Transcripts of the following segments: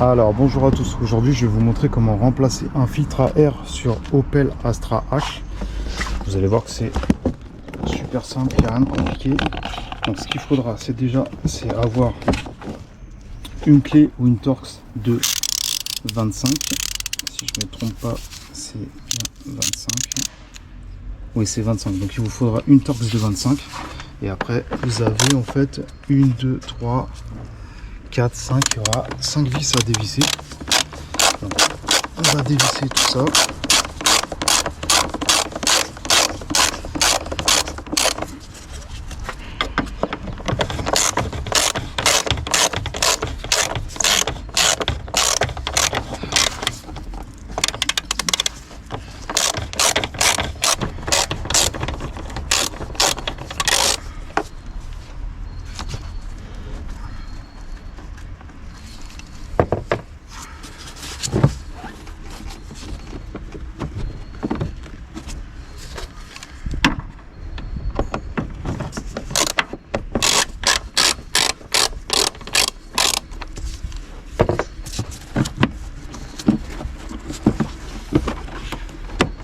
Alors bonjour à tous, aujourd'hui je vais vous montrer comment remplacer un filtre à air sur Opel Astra H. Vous allez voir que c'est super simple, il n'y a rien de compliqué. Donc ce qu'il faudra c'est avoir une clé ou une Torx de 25. Si je ne me trompe pas, c'est bien 25. Oui, c'est 25, donc il vous faudra une Torx de 25. Et après vous avez en fait 1, 2, 3, 4, 5, il y aura 5 vis à dévisser. Donc, on va dévisser tout ça.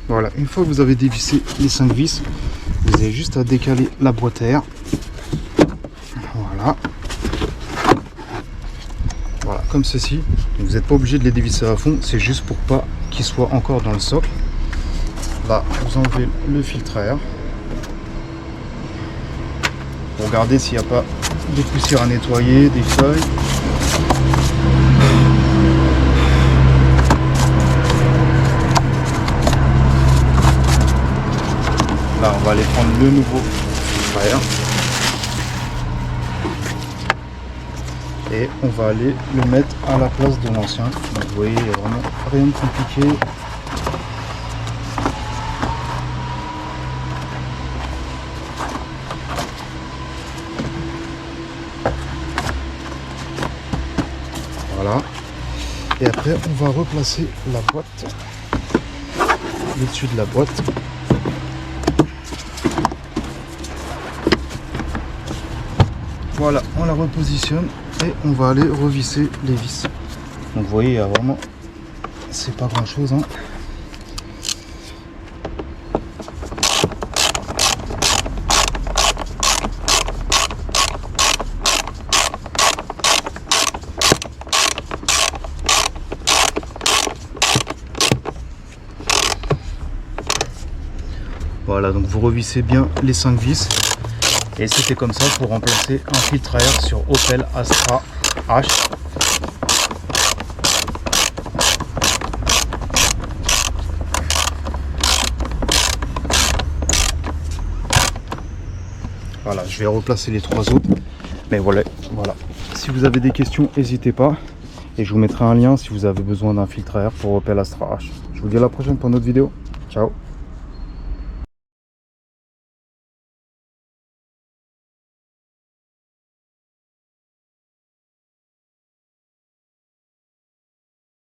Voilà, une fois que vous avez dévissé les 5 vis, vous avez juste à décaler la boîte à air. Voilà, comme ceci. Vous n'êtes pas obligé de les dévisser à fond, c'est juste pour pas qu'ils soient encore dans le socle. Là, vous enlevez le filtre à air. Regardez s'il n'y a pas des poussières à nettoyer, des feuilles. Là, on va aller prendre le nouveau filtre à air. Et on va aller le mettre à la place de l'ancien. Donc vous voyez, il n'y a vraiment rien de compliqué. Voilà. Et après, on va replacer la boîte, le dessus de la boîte. Voilà, on la repositionne et on va aller revisser les vis. Donc vous voyez, il y a vraiment, c'est pas grand chose, hein. Voilà, donc vous revissez bien les 5 vis. Et c'était comme ça pour remplacer un filtre à air sur Opel Astra H. Voilà, je vais replacer les 3 autres. Mais voilà. Si vous avez des questions, n'hésitez pas. Et je vous mettrai un lien si vous avez besoin d'un filtre à air pour Opel Astra H. Je vous dis à la prochaine pour une autre vidéo. Ciao.